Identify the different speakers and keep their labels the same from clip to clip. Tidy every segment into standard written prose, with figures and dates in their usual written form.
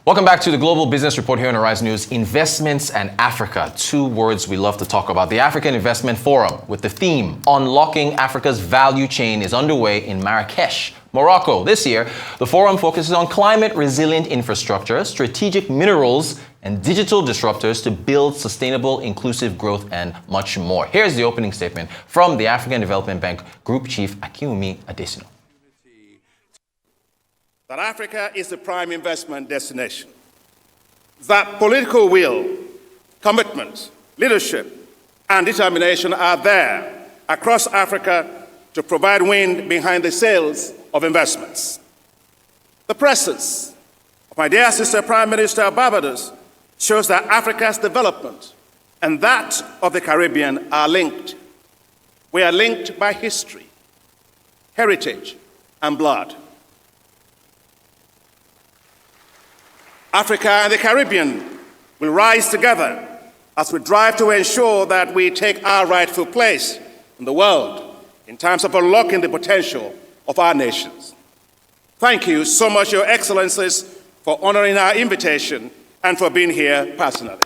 Speaker 1: Welcome back to the Global Business Report here on Arise News. Investments and Africa, two words we love to talk about. The African Investment Forum with the theme Unlocking Africa's Value Chain is underway in Marrakesh, Morocco. This year, the forum focuses on climate-resilient infrastructure, strategic minerals, and digital disruptors to build sustainable, inclusive growth and much more. Here's the opening statement from the African Development Bank Group Chief Akinwumi Adesina.
Speaker 2: That Africa is the prime investment destination. That political will, commitment, leadership, and determination are there across Africa to provide wind behind the sails of investments. The presence of my dear sister Prime Minister of Barbados shows that Africa's development and that of the Caribbean are linked. We are linked by history, heritage, and blood. Africa and the Caribbean will rise together as we drive to ensure that we take our rightful place in the world in terms of unlocking the potential of our nations. Thank you so much, Your Excellencies, for honoring our invitation and for being here personally.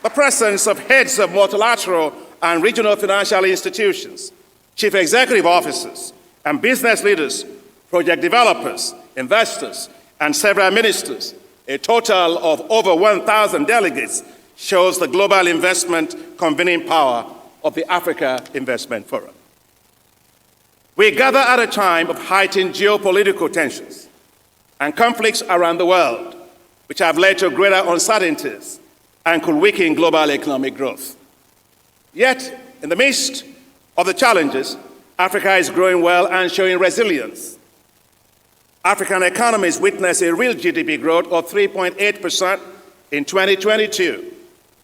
Speaker 2: The presence of heads of multilateral and regional financial institutions, chief executive officers, and business leaders, project developers, investors, and several ministers, a total of over 1,000 delegates, shows the global investment convening power of the Africa Investment Forum. We gather at a time of heightened geopolitical tensions and conflicts around the world, which have led to greater uncertainties and could weaken global economic growth. Yet, in the midst of the challenges, Africa is growing well and showing resilience. African economies witnessed a real GDP growth of 3.8% in 2022,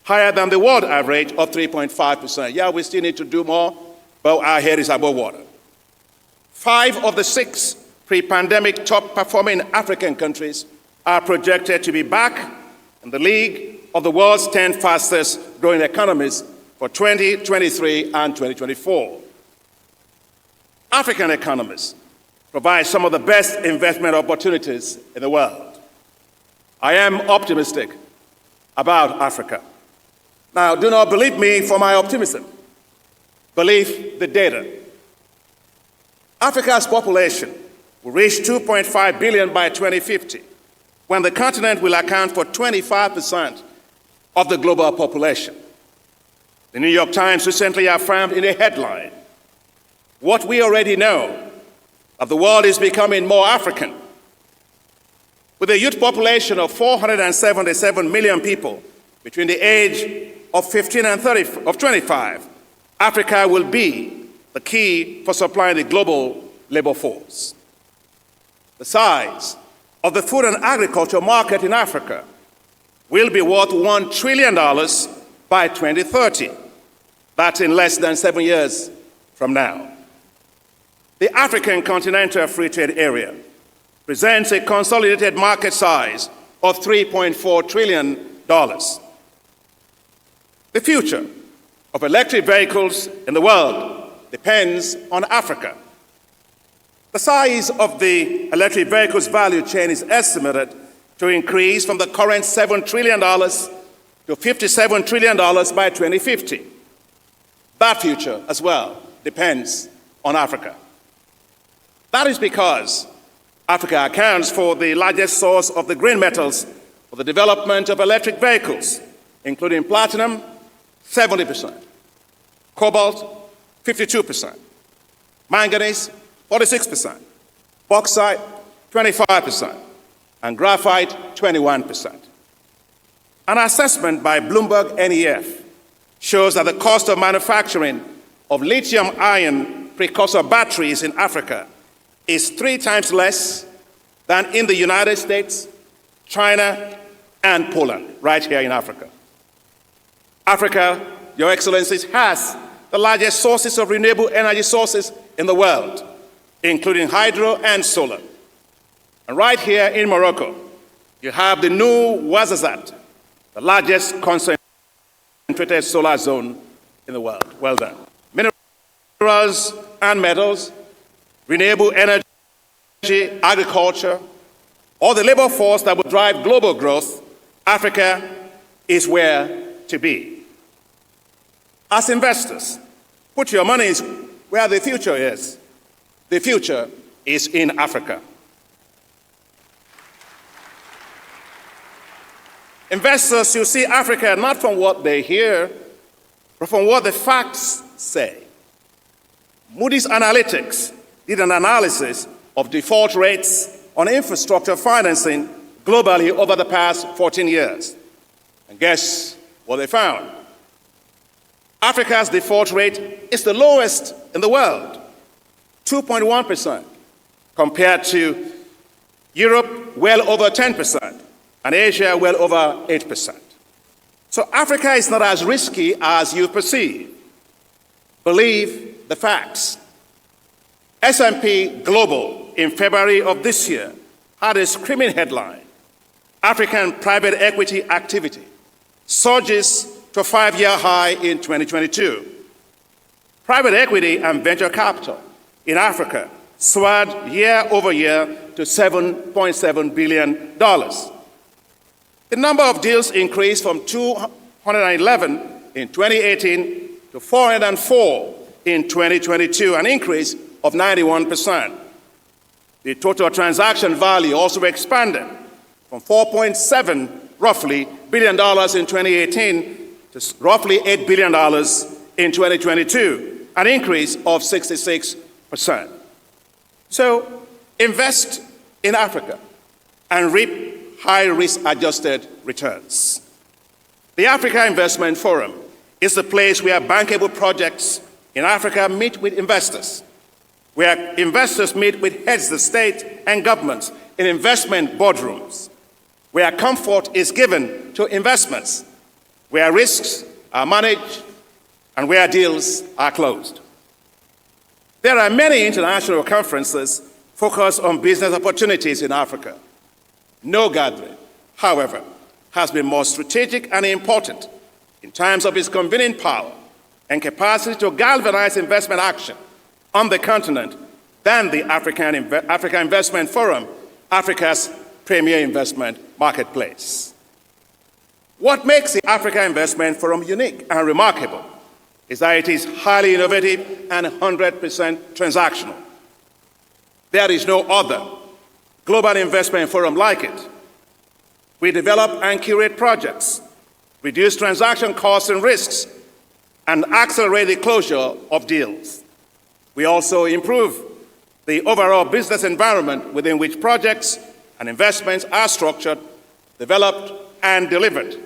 Speaker 2: higher than the world average of 3.5%. Yeah, we still need to do more, but our head is above water. 5 of the 6 pre-pandemic top-performing African countries are projected to be back in the league of the world's 10 fastest-growing economies for 2023 and 2024. African economies provide some of the best investment opportunities in the world. I am optimistic about Africa. Now, do not believe me for my optimism. Believe the data. Africa's population will reach 2.5 billion by 2050, when the continent will account for 25% of the global population. The New York Times recently affirmed in a headline, what we already know, that the world is becoming more African. With a youth population of 477 million people between the age of 15 and 25, Africa will be the key for supplying the global labor force. The size of the food and agriculture market in Africa will be worth $1 trillion by 2030. That's in less than 7 years from now. The African Continental Free Trade Area presents a consolidated market size of $3.4 trillion. The future of electric vehicles in the world depends on Africa. The size of the electric vehicles value chain is estimated to increase from the current $7 trillion to $57 trillion by 2050. That future as well depends on Africa. That is because Africa accounts for the largest source of the green metals for the development of electric vehicles, including platinum, 70%, cobalt, 52%, manganese, 46%, bauxite, 25%, and graphite, 21%. An assessment by Bloomberg NEF shows that the cost of manufacturing of lithium-ion precursor batteries in Africa is 3 times less than in the United States, China, and Poland, right here in Africa. Africa, Your Excellencies, has the largest sources of renewable energy sources in the world, including hydro and solar. And right here in Morocco, you have the new Ouarzazate, the largest concentrated solar zone in the world. Well done. Minerals and metals, renewable energy, agriculture, or the labor force that will drive global growth, Africa is where to be. As investors, put your money where the future is. The future is in Africa. Investors should see Africa not from what they hear, but from what the facts say. Moody's Analytics did an analysis of default rates on infrastructure financing globally over the past 14 years. And guess what they found? Africa's default rate is the lowest in the world, 2.1%, compared to Europe, well over 10%, and Asia, well over 8%. So Africa is not as risky as you perceive. Believe the facts. S&P Global in February of this year had a screaming headline: African private equity activity surges to a 5-year high in 2022. Private equity and venture capital in Africa soared year over year to $7.7 billion. The number of deals increased from 211 in 2018 to 404 in 2022, an increase of 91%. The total transaction value also expanded from roughly $4.7 billion in 2018 to roughly $8 billion in 2022, an increase of 66%. So invest in Africa and reap high risk-adjusted returns. The Africa Investment Forum is the place where bankable projects in Africa meet with investors, where investors meet with heads of state and governments in investment boardrooms, where comfort is given to investments, where risks are managed, and where deals are closed. There are many international conferences focused on business opportunities in Africa. No gathering, however, has been more strategic and important in terms of its convening power and capacity to galvanize investment action on the continent than the Africa Investment Forum, Africa's premier investment marketplace. What makes the Africa Investment Forum unique and remarkable is that it is highly innovative and 100% transactional. There is no other global investment forum like it. We develop and curate projects, reduce transaction costs and risks, and accelerate the closure of deals. We also improve the overall business environment within which projects and investments are structured, developed, and delivered.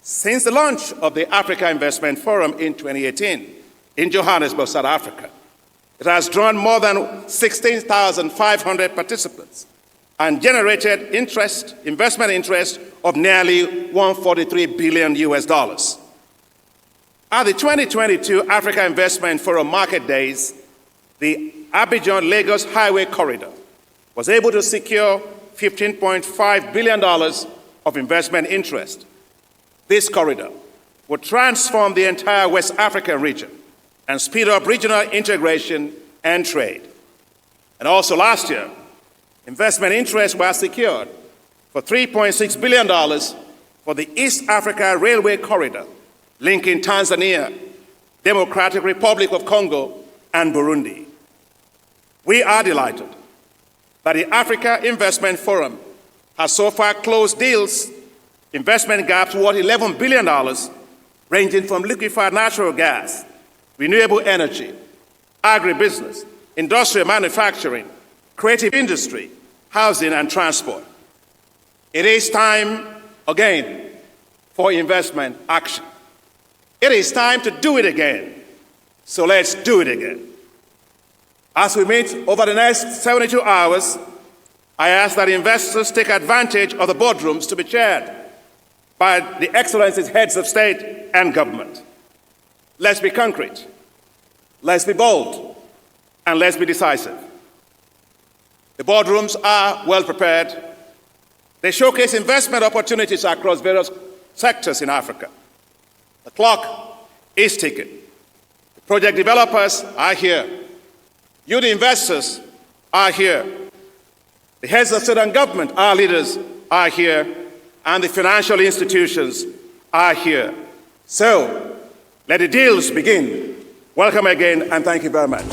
Speaker 2: Since the launch of the Africa Investment Forum in 2018 in Johannesburg, South Africa, it has drawn more than 16,500 participants and generated investment interest of nearly $143 billion. At the 2022 Africa Investment Forum Market Days, the Abidjan-Lagos Highway Corridor was able to secure $15.5 billion of investment interest. This corridor would transform the entire West African region and speed up regional integration and trade. And also last year, investment interests were secured for $3.6 billion for the East Africa Railway Corridor, linking Tanzania, Democratic Republic of Congo, and Burundi. We are delighted that the Africa Investment Forum has so far closed deals, investment gaps worth $11 billion, ranging from liquefied natural gas, renewable energy, agribusiness, industrial manufacturing, creative industry, housing, and transport. It is time, again, for investment action. It is time to do it again. So let's do it again. As we meet over the next 72 hours, I ask that investors take advantage of the boardrooms to be chaired by the Excellencies heads of state and government. Let's be concrete, let's be bold, and let's be decisive. The boardrooms are well prepared. They showcase investment opportunities across various sectors in Africa. The clock is ticking. The project developers are here. You, the investors, are here. The heads of state and government, our leaders, are here, and the financial institutions are here. So, let the deals begin. Welcome again, and thank you very much.